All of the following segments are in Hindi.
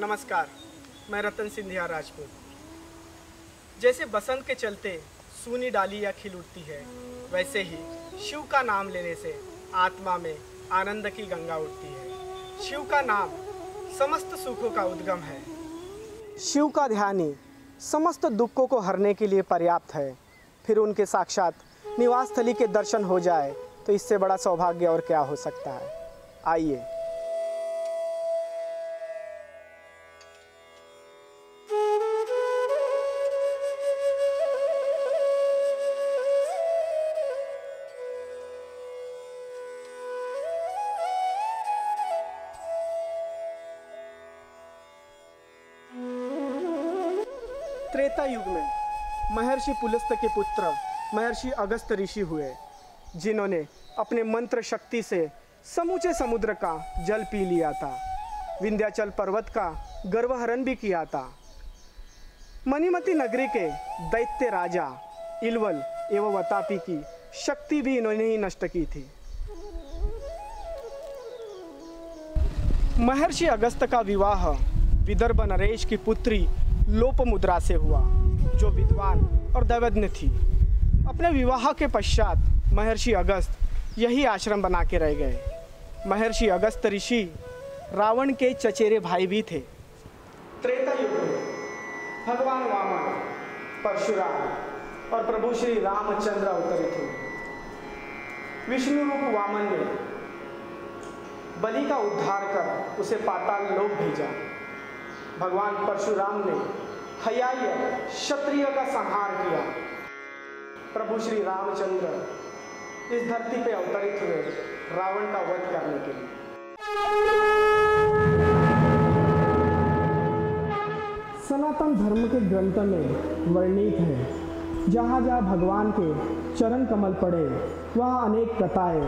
नमस्कार, मैं रतन सिंधिया राजपूत। जैसे बसंत के चलते सूनी डालियाँ खिल उठती है, वैसे ही शिव का नाम लेने से आत्मा में आनंद की गंगा उठती है। शिव का नाम समस्त सुखों का उद्गम है। शिव का ध्यान ही समस्त दुखों को हरने के लिए पर्याप्त है। फिर उनके साक्षात निवास स्थली के दर्शन हो जाए तो इससे बड़ा सौभाग्य और क्या हो सकता है। आइए। त्रेता युग में महर्षि पुलस्त के पुत्र महर्षि अगस्त ऋषि हुए, जिन्होंने अपने मंत्र शक्ति से समूचे समुद्र का जल पी लिया था, विंध्याचल पर्वत का गर्वहरण भी किया था। मणिमती नगरी के दैत्य राजा इलवल एवं वतापी की शक्ति भी इन्होंने ही नष्ट की थी। महर्षि अगस्त का विवाह विदर्भ नरेश की पुत्री लोपमुद्रा से हुआ, जो विद्वान और दैवज्ञ थी। अपने विवाह के पश्चात महर्षि अगस्त यही आश्रम बना के रह गए। महर्षि अगस्त ऋषि रावण के चचेरे भाई भी थे। त्रेता युग में भगवान वामन, परशुराम और प्रभु श्री रामचंद्र अवतरित हुए। विष्णु रूप वामन ने बलि का उद्धार कर उसे पाताल लोक भेजा। भगवान परशुराम ने हयाय क्षत्रिय का संहार किया। प्रभु श्री रामचंद्र इस धरती पे अवतरित हुए रावण का वध करने के लिए। सनातन धर्म के ग्रंथ में वर्णित है, जहाँ जहाँ भगवान के चरण कमल पड़े वहाँ अनेक कथाएं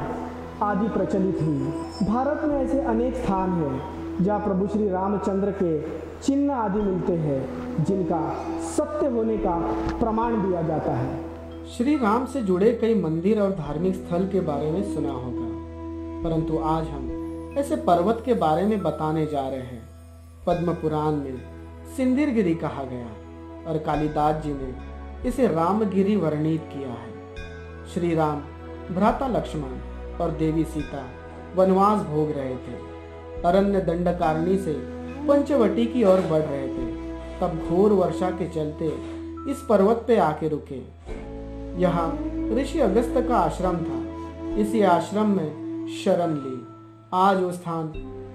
आदि प्रचलित हुई। भारत में ऐसे अनेक स्थान हैं जहाँ प्रभु श्री रामचंद्र के चिन्ह आदि मिलते हैं, जिनका सत्य होने का प्रमाण दिया जाता है। श्री राम से जुड़े कई मंदिर और धार्मिक स्थल के बारे में सुना होगा, परंतु आज हम ऐसे पर्वत के बारे में बताने जा रहे हैं। पद्म पुराण में सिंदिरगिरी कहा गया और कालिदास जी ने इसे रामगिरी वर्णित किया है। श्री राम भ्राता लक्ष्मण और देवी सीता वनवास भोग रहे थे। अरण्य दंडकारणी से पंचवटी की ओर बढ़ रहे थे, तब घोर वर्षा के चलते इस पर्वत पे आके रुके। यहाँ ऋषि अगस्त का आश्रम था। इसी आश्रम में शरण ली। आज वो स्थान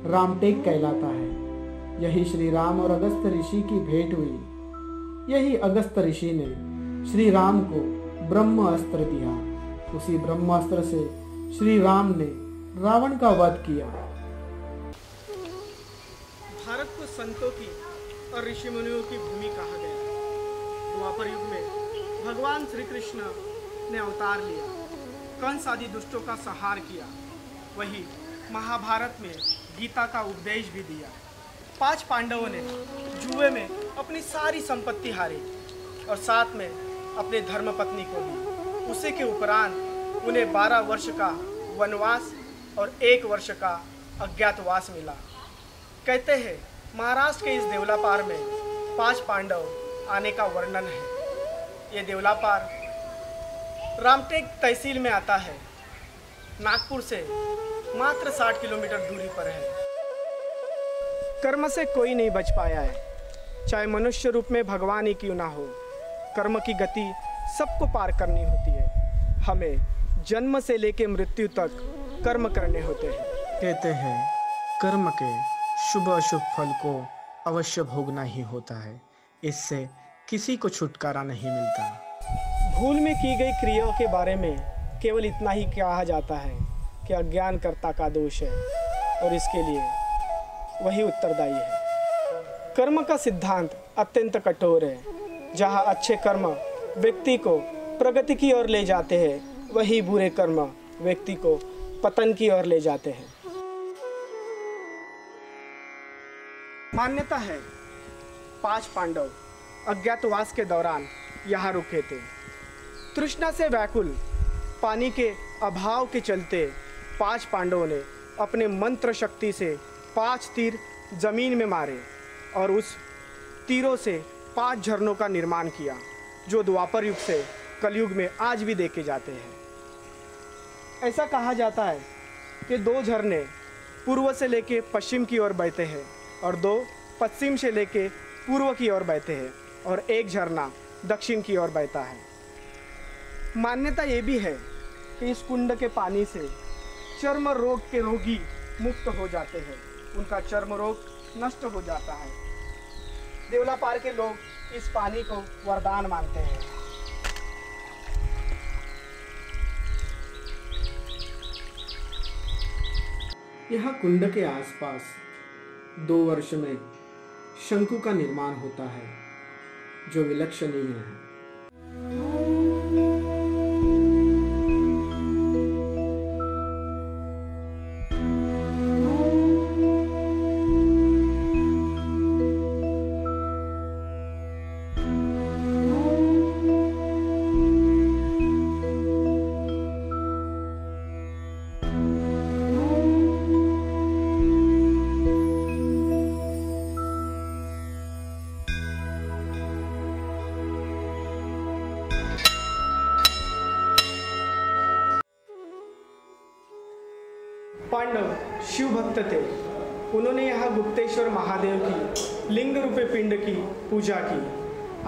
रामटेक कहलाता है। यही श्री राम और अगस्त ऋषि की भेंट हुई। यही अगस्त ऋषि ने श्री राम को ब्रह्म अस्त्र दिया। उसी ब्रह्मास्त्र से श्री राम ने रावण का वध किया। भारत को संतों की और ऋषि मुनियों की भूमि कहा गया। द्वापर युग में भगवान श्री कृष्ण ने अवतार लिया, कंस आदि दुष्टों का संहार किया। वही महाभारत में गीता का उपदेश भी दिया। 5 पांडवों ने जुए में अपनी सारी संपत्ति हारी और साथ में अपने धर्मपत्नी को भी। उसी के उपरांत उन्हें 12 वर्ष का वनवास और 1 वर्ष का अज्ञातवास मिला। कहते हैं महाराष्ट्र के इस देवलापार में 5 पांडव आने का वर्णन है। ये देवलापार रामटेक तहसील में आता है। नागपुर से मात्र 60 किलोमीटर दूरी पर है। कर्म से कोई नहीं बच पाया है, चाहे मनुष्य रूप में भगवान ही क्यों ना हो। कर्म की गति सबको पार करनी होती है। हमें जन्म से लेकर मृत्यु तक कर्म करने होते हैं। कहते हैं कर्म के शुभ अशुभ फल को अवश्य भोगना ही होता है। इससे किसी को छुटकारा नहीं मिलता। भूल में की गई क्रियाओं के बारे में केवल इतना ही कहा जाता है कि अज्ञानकर्ता का दोष है और इसके लिए वही उत्तरदायी है। कर्म का सिद्धांत अत्यंत कठोर है। जहाँ अच्छे कर्म व्यक्ति को प्रगति की ओर ले जाते हैं, वही बुरे कर्म व्यक्ति को पतन की ओर ले जाते हैं। मान्यता है 5 पांडव अज्ञातवास के दौरान यहाँ रुके थे। तृष्णा से व्याकुल, पानी के अभाव के चलते 5 पांडवों ने अपने मंत्र शक्ति से 5 तीर जमीन में मारे और उस तीरों से 5 झरनों का निर्माण किया, जो द्वापर युग से कलयुग में आज भी देखे जाते हैं। ऐसा कहा जाता है कि 2 झरने पूर्व से लेके पश्चिम की ओर बहते हैं और 2 पश्चिम से लेके पूर्व की ओर बहते हैं और 1 झरना दक्षिण की ओर बहता है। मान्यता ये भी है कि इस कुंड के पानी से चर्म रोग के रोगी मुक्त हो जाते हैं, उनका चर्म रोग नष्ट हो जाता है। देवलापार के लोग इस पानी को वरदान मानते हैं। यहाँ कुंड के आसपास 2 वर्ष में शंकु का निर्माण होता है, जो विलक्षणीय है। पांडव शिव भक्त थे। उन्होंने यहाँ गुप्तेश्वर महादेव की लिंग रूपे पिंड की पूजा की।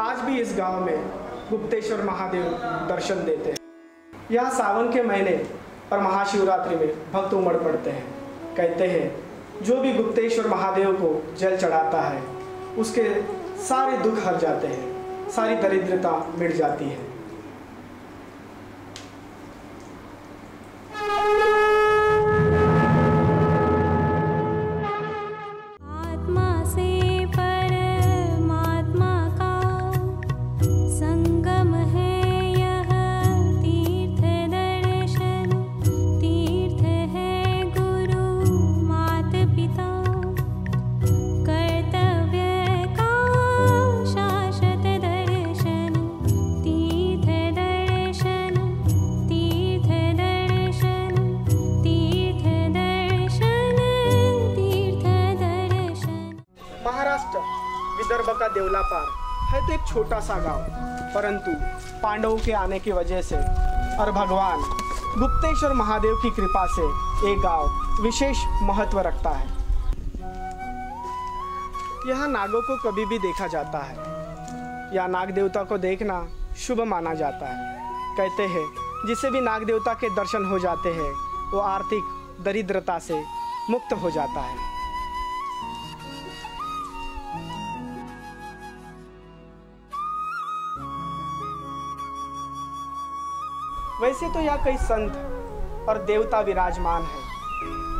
आज भी इस गांव में गुप्तेश्वर महादेव दर्शन देते हैं। यहाँ सावन के महीने और महाशिवरात्रि में भक्त उमड़ पड़ते हैं। कहते हैं जो भी गुप्तेश्वर महादेव को जल चढ़ाता है उसके सारे दुख हट जाते हैं, सारी दरिद्रता मिट जाती है। विदर्भ का देवलापार है तो एक छोटा सा गांव, परंतु पांडवों के आने की वजह से और भगवान गुप्तेश्वर महादेव की कृपा से ये गांव विशेष महत्व रखता है। यहाँ नागों को कभी भी देखा जाता है। या नाग देवता को देखना शुभ माना जाता है। कहते हैं जिसे भी नाग देवता के दर्शन हो जाते हैं वो आर्थिक दरिद्रता से मुक्त हो जाता है। वैसे तो यहाँ कई संत और देवता विराजमान है।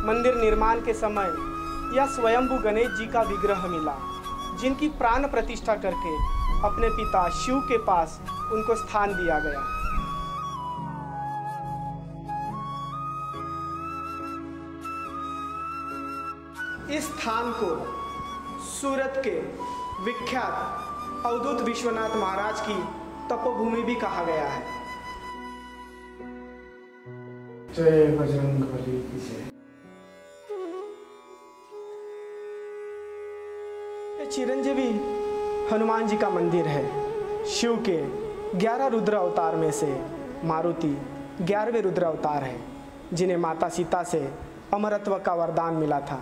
मंदिर निर्माण के समय यह स्वयंभू गणेश जी का विग्रह मिला, जिनकी प्राण प्रतिष्ठा करके अपने पिता शिव के पास उनको स्थान दिया गया। इस स्थान को सूरत के विख्यात अवधूत विश्वनाथ महाराज की तपोभूमि भी कहा गया है। जय बजरंगबली की जय। चिरंजीवी हनुमान जी का मंदिर है। शिव के 11 रुद्र अवतार में से मारुति 11वें रुद्र अवतार है, जिन्हें माता सीता से अमरत्व का वरदान मिला था।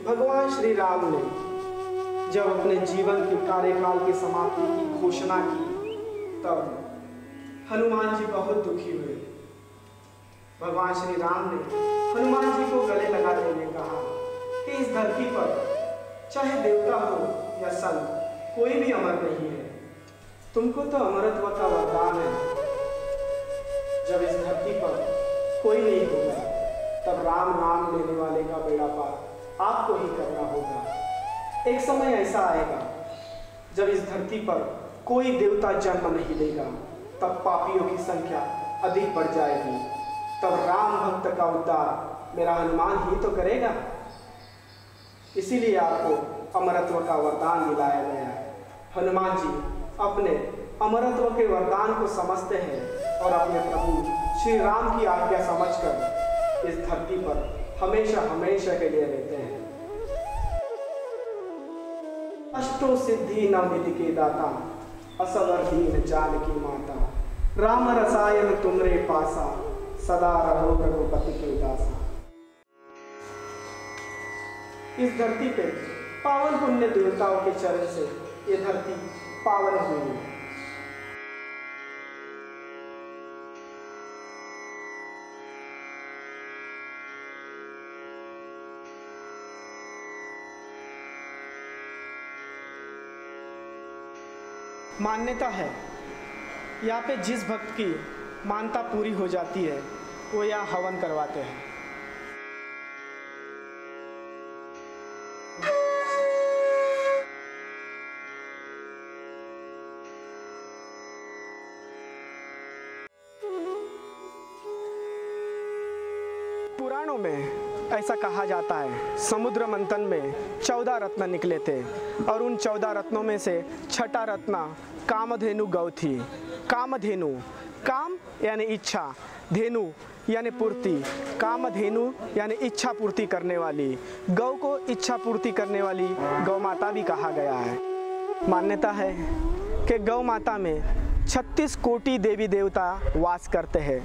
भगवान श्री राम ने जब अपने जीवन के कार्यकाल की समाप्ति की घोषणा की तब हनुमान जी बहुत दुखी हुए। भगवान श्री राम ने हनुमान जी को गले लगाते हुए कहा कि इस धरती पर चाहे देवता हो या संत कोई भी अमर नहीं है, तुमको तो अमरत्व का वरदान है। जब इस धरती पर कोई नहीं होगा तब राम नाम लेने वाले का बेड़ा पार आपको ही करना होगा। एक समय ऐसा आएगा जब इस धरती पर कोई देवता जन्म नहीं लेगा, तब पापियों की संख्या अधिक बढ़ जाएगी, तब राम भक्त का उद्धार मेरा हनुमान ही तो करेगा। इसीलिए आपको अमरत्व का वरदान दिलाया गया है। हनुमान जी अपने अमरत्व के वरदान को समझते हैं और अपने प्रभु श्री राम की आज्ञा समझकर इस धरती पर हमेशा हमेशा के लिए रहते हैं। अष्टो सिद्धि नवनिधि के दाता, असवर दीन जानकी माता, राम रसायन तुमरे पासा, सदा रहो रघुपति के दासा। इस धरती पे पावन पुण्य देवताओं के चरण से ये धरती पावन हुई है। मान्यता है यहाँ पे जिस भक्त की मानता पूरी हो जाती है वो यहाँ हवन करवाते हैं। पुराणों में ऐसा कहा जाता है, समुद्र मंथन में 14 रत्न निकले थे और उन 14 रत्नों में से छठा रत्न कामधेनु गौ थी। कामधेनु, काम यानी इच्छा, धेनु यानी पूर्ति, कामधेनु यानी इच्छा पूर्ति करने वाली, गौ को इच्छा पूर्ति करने वाली गौ माता भी कहा गया है। मान्यता है कि गौ माता में 36 कोटि देवी देवता वास करते हैं।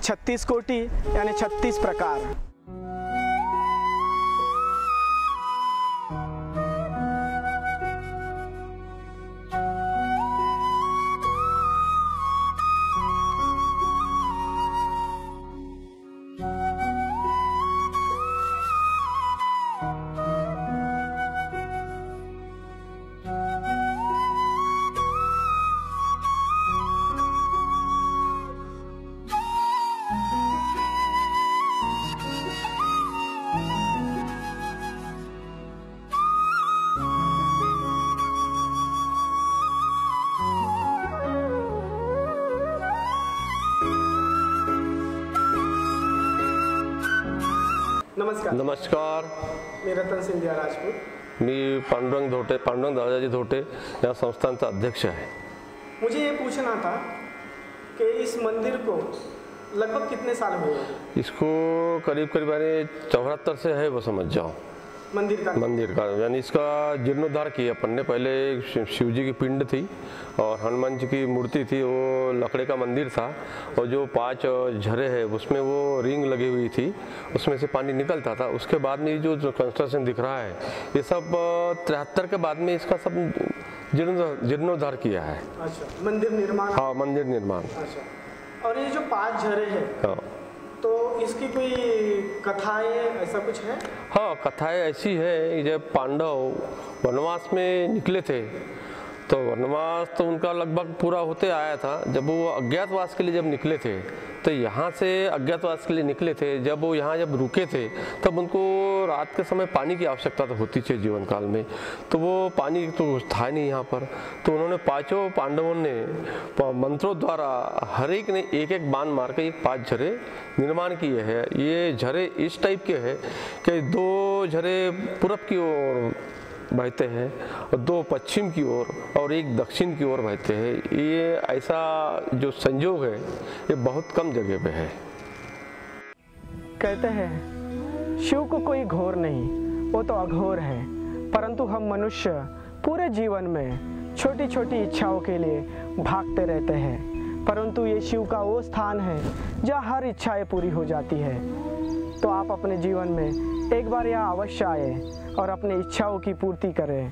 36 कोटि यानी 36 प्रकार। नमस्कार। नमस्कार, मी रतन सिंधिया राजपूत। मी पांडुरंग धोटे, पांडुरंग दादाजी धोटे या संस्थांचा अध्यक्ष आहे। मुझे ये पूछना था कि इस मंदिर को लगभग कितने साल हुए? इसको करीब 74 से है, वो समझ जाओ। मंदिर का यानी इसका जीर्णोद्धार किया अपन ने। पहले शिव जी की पिंड थी और हनुमान जी की मूर्ति थी, वो लकड़े का मंदिर था और जो 5 झरे हैं उसमें वो रिंग लगी हुई थी, उसमें से पानी निकलता था। उसके बाद में जो कंस्ट्रक्शन दिख रहा है ये सब 73 के बाद में इसका सब जीर्णोद्धार किया है। अच्छा, मंदिर निर्माण। हाँ, मंदिर निर्माण। अच्छा, और ये जो 5 झरे हैं, हाँ, तो इसकी कोई कथाएं ऐसा कुछ है? हाँ, कथाएं ऐसी है, जब पांडव वनवास में निकले थे तो वनवास तो उनका लगभग पूरा होते आया था। जब वो अज्ञातवास के लिए जब निकले थे तो यहाँ से अज्ञातवास के लिए निकले थे, जब वो यहाँ जब रुके थे तब उनको रात के समय पानी की आवश्यकता तो होती थी जीवन काल में। तो वो पानी तो था नहीं यहाँ पर, तो उन्होंने 5 पांडवों ने मंत्रों द्वारा हर एक ने एक बाण मार के 5 झरे निर्माण किए हैं। ये झरे इस टाइप के हैं कि 2 झरे पूरब की ओर बहते हैं और 2 पश्चिम की ओर और 1 दक्षिण की ओर बहते हैं। ये ऐसा जो संयोग है ये बहुत कम जगह पे है। कहते हैं शिव को कोई घोर नहीं, वो तो अघोर है, परंतु हम मनुष्य पूरे जीवन में छोटी छोटी इच्छाओं के लिए भागते रहते हैं, परंतु ये शिव का वो स्थान है जहाँ हर इच्छाएं पूरी हो जाती है। तो आप अपने जीवन में एक बार यहाँ अवश्य आए और अपनी इच्छाओं की पूर्ति करें।